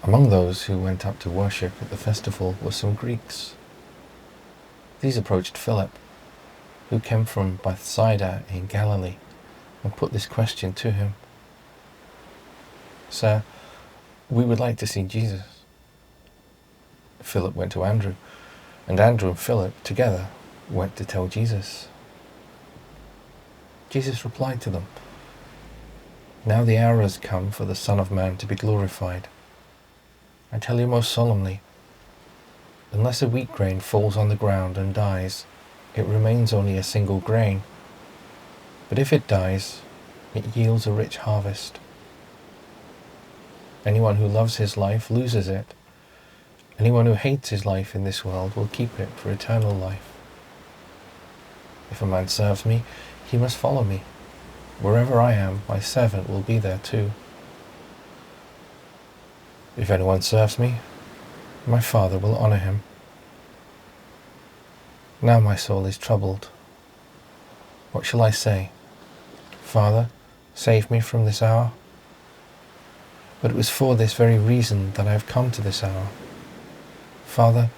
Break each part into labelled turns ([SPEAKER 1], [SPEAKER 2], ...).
[SPEAKER 1] Among those who went up to worship at the festival were some Greeks. These approached Philip, who came from Bethsaida in Galilee, and put this question to him: "Sir, we would like to see Jesus." Philip went to Andrew, and Andrew and Philip together went to tell Jesus. Jesus replied to them, "Now the hour has come for the Son of Man to be glorified. I tell you most solemnly, unless a wheat grain falls on the ground and dies, it remains only a single grain. But if it dies, it yields a rich harvest. Anyone who loves his life loses it. Anyone who hates his life in this world will keep it for eternal life. If a man serves me, he must follow me. Wherever I am, my servant will be there too. If anyone serves me, my Father will honor him. Now my soul is troubled. What shall I say? Father, save me from this hour? But it was for this very reason that I have come to this hour. Father,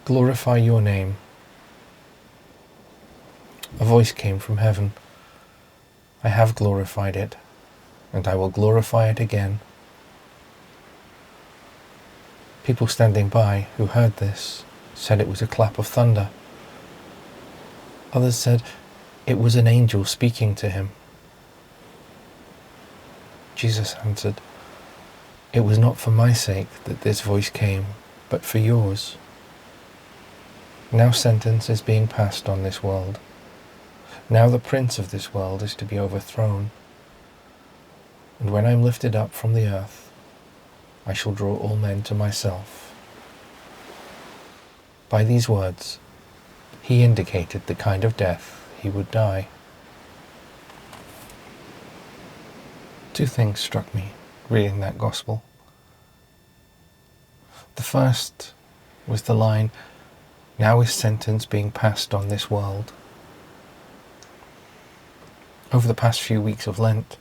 [SPEAKER 1] glorify your name." A voice came from heaven: "I have glorified it, and I will glorify it again." People standing by who heard this said it was a clap of thunder. Others said it was an angel speaking to him. Jesus answered, "It was not for my sake that this voice came, but for yours. Now sentence is being passed on this world. Now the prince of this world is to be overthrown. And when I am lifted up from the earth, I shall draw all men to myself." By these words, he indicated the kind of death he would die. Two things struck me reading that gospel. The first was the line, "Now is sentence being passed on this world." Over the past few weeks of Lent,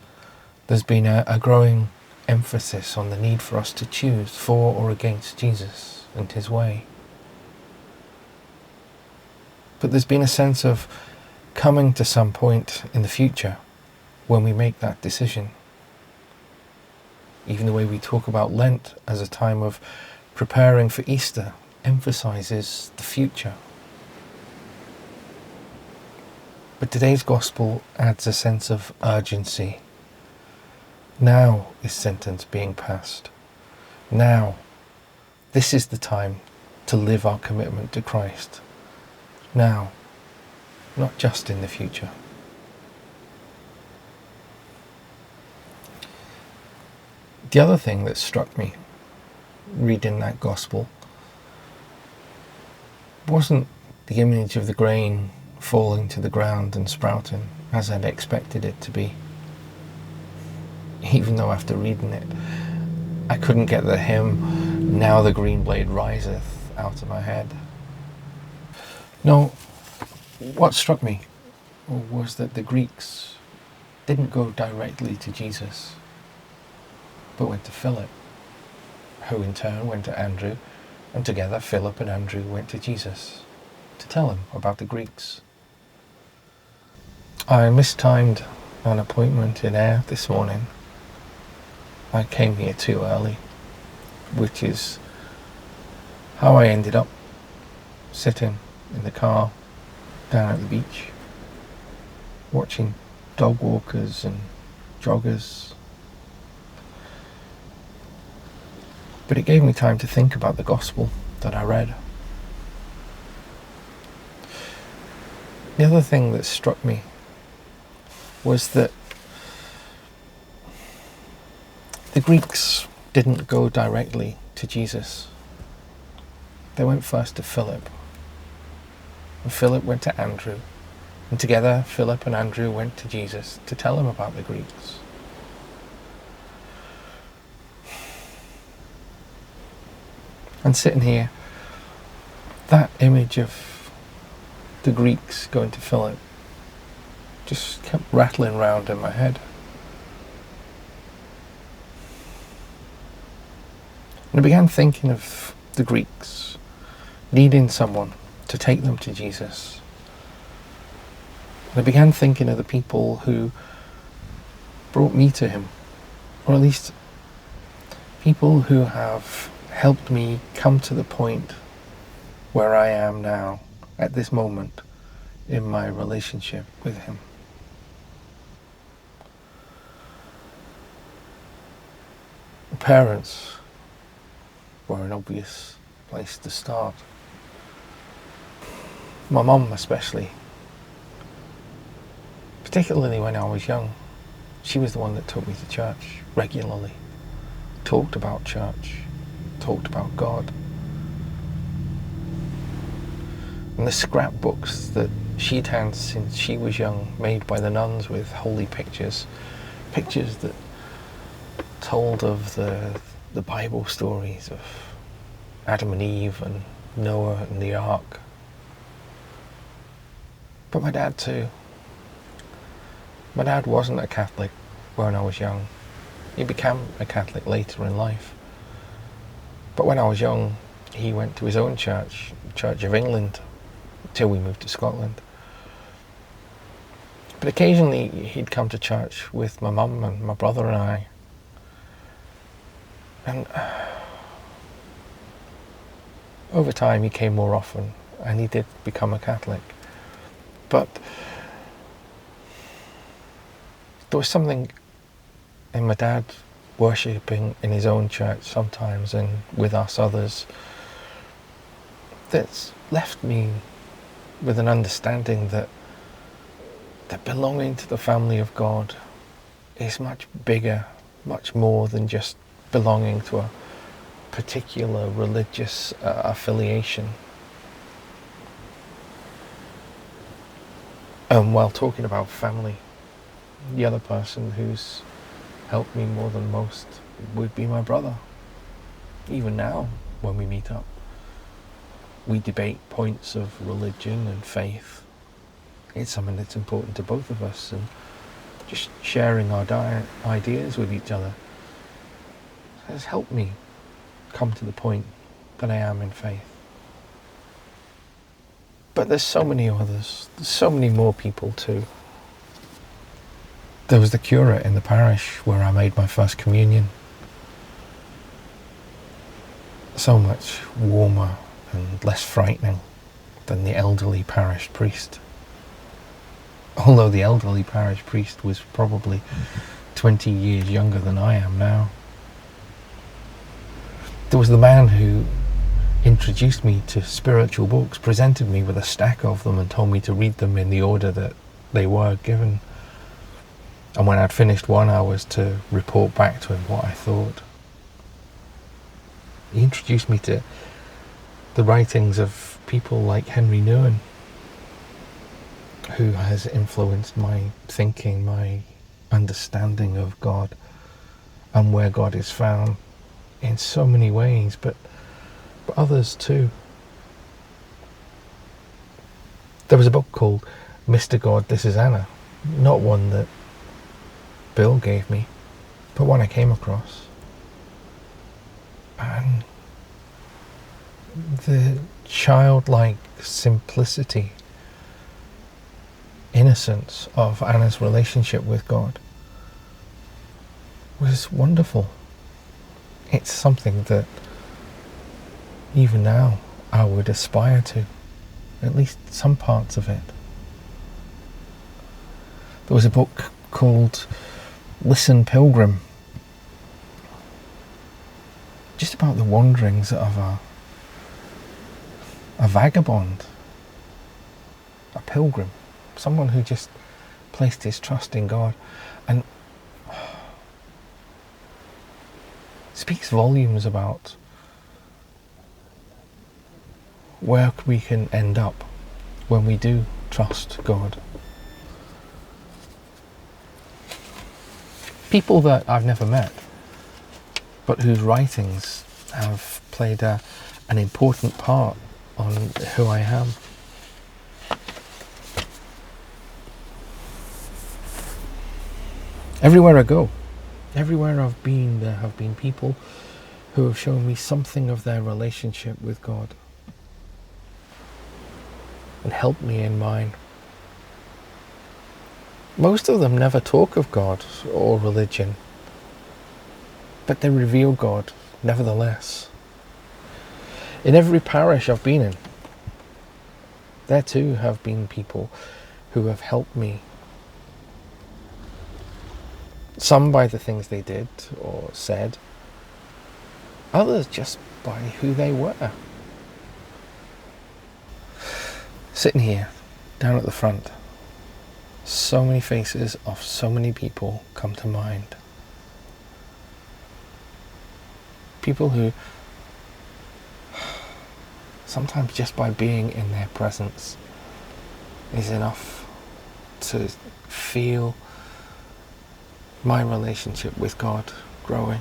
[SPEAKER 1] there's been a growing emphasis on the need for us to choose for or against Jesus and his way. But there's been a sense of coming to some point in the future when we make that decision. Even the way we talk about Lent as a time of preparing for Easter emphasizes the future. But today's gospel adds a sense of urgency. Now is sentence being passed. Now, this is the time to live our commitment to Christ. Now, not just in the future. The other thing that struck me reading that gospel wasn't the image of the grain falling to the ground and sprouting as I'd expected it to be. Even though after reading it, I couldn't get the hymn, "Now the green blade riseth," out of my head. No, what struck me was that the Greeks didn't go directly to Jesus, but went to Philip, who in turn went to Andrew, and together Philip and Andrew went to Jesus to tell him about the Greeks. I mistimed an appointment in air this morning. I came here too early, which is how I ended up sitting in the car down at the beach, watching dog walkers and joggers. But it gave me time to think about the gospel that I read. The other thing that struck me was that the Greeks didn't go directly to Jesus. They went first to Philip. And Philip went to Andrew. And together, Philip and Andrew went to Jesus to tell him about the Greeks. And sitting here, that image of the Greeks going to Philip just kept rattling around in my head. And I began thinking of the Greeks needing someone to take them to Jesus. And I began thinking of the people who brought me to him, or at least people who have helped me come to the point where I am now, at this moment, in my relationship with him. Parents were an obvious place to start. My mum especially, particularly when I was young. She was the one that took me to church regularly, talked about church, talked about God. And the scrapbooks that she'd had since she was young, made by the nuns with holy pictures that told of the Bible stories of Adam and Eve and Noah and the ark. But my dad too. My dad wasn't a Catholic when I was young. He became a Catholic later in life. But when I was young, he went to his own church, Church of England, till we moved to Scotland. But occasionally he'd come to church with my mum and my brother and I. And over time he came more often, and he did become a Catholic. But there was something in my dad worshipping in his own church sometimes and with us others that's left me with an understanding that belonging to the family of God is much bigger, much more than just belonging to a particular religious affiliation. While talking about family, the other person who's helped me more than most would be my brother. Even now, when we meet up, we debate points of religion and faith. It's something that's important to both of us, and just sharing our ideas with each other has helped me come to the point that I am in faith. But there's so many others, there's so many more people too. There was the curate in the parish where I made my first communion. So much warmer and less frightening than the elderly parish priest. Although the elderly parish priest was probably 20 years younger than I am now. There was the man who introduced me to spiritual books, presented me with a stack of them and told me to read them in the order that they were given. And when I'd finished one, I was to report back to him what I thought. He introduced me to the writings of people like Henry Nouwen, who has influenced my thinking, my understanding of God and where God is found in so many ways, but others too. There was a book called Mr. God, This Is Anna, not one that Bill gave me, but one I came across. And the childlike simplicity, innocence of Anna's relationship with God was wonderful. It's something that even now I would aspire to, at least some parts of it. There was a book called Listen Pilgrim, just about the wanderings of a vagabond, a pilgrim, someone who just placed his trust in God, and speaks volumes about where we can end up when we do trust God. People that I've never met, but whose writings have played an important part on who I am. Everywhere I go, everywhere I've been, there have been people who have shown me something of their relationship with God and helped me in mine. Most of them never talk of God or religion, but they reveal God nevertheless. In every parish I've been in, there too have been people who have helped me. Some by the things they did or said, others just by who they were. Sitting here, down at the front, so many faces of so many people come to mind. People who, sometimes just by being in their presence is enough to feel my relationship with God growing.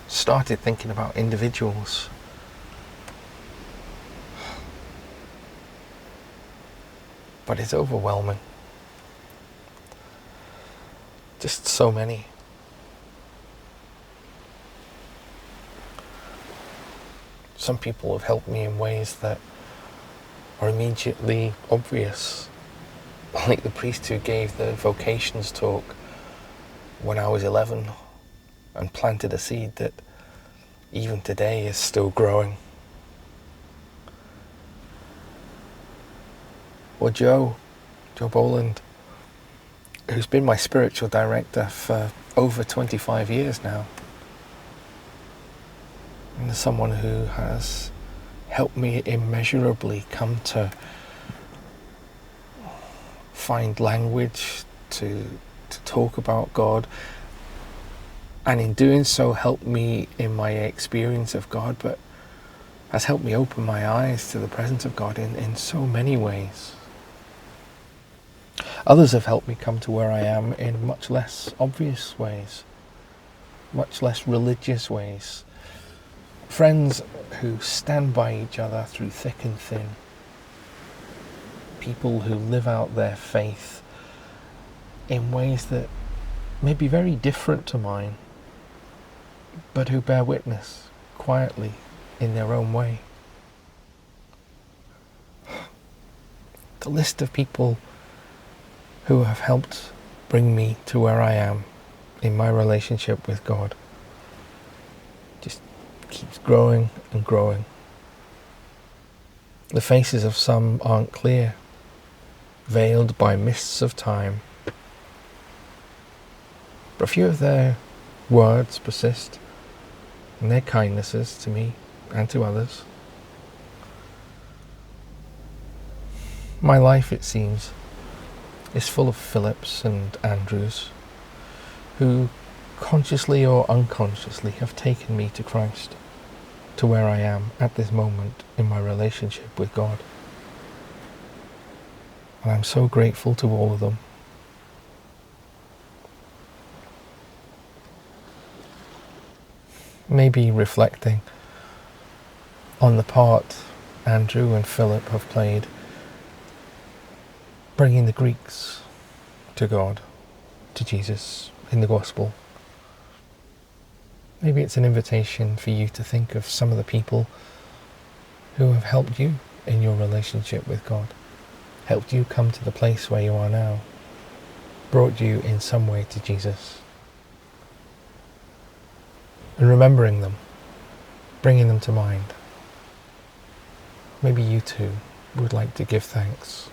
[SPEAKER 1] Started thinking about individuals. But it's overwhelming. Just so many. Some people have helped me in ways that are immediately obvious. Like the priest who gave the vocations talk when I was 11 and planted a seed that even today is still growing. Or Joe Boland, who's been my spiritual director for over 25 years now. And someone who has helped me immeasurably come to find language to talk about God, and in doing so helped me in my experience of God, but has helped me open my eyes to the presence of God in so many ways. Others have helped me come to where I am in much less obvious ways, much less religious ways. Friends who stand by each other through thick and thin. People who live out their faith in ways that may be very different to mine, but who bear witness quietly in their own way. The list of people who have helped bring me to where I am in my relationship with God just keeps growing and growing. The faces of some aren't clear, veiled by mists of time, but a few of their words persist, and their kindnesses to me and to others. My life, it seems, is full of Philips and Andrews, who consciously or unconsciously have taken me to Christ, to where I am at this moment in my relationship with God. And I'm so grateful to all of them. Maybe reflecting on the part Andrew and Philip have played, bringing the Greeks to God, to Jesus in the gospel. Maybe it's an invitation for you to think of some of the people who have helped you in your relationship with God, helped you come to the place where you are now, brought you in some way to Jesus. And remembering them, bringing them to mind. Maybe you too would like to give thanks.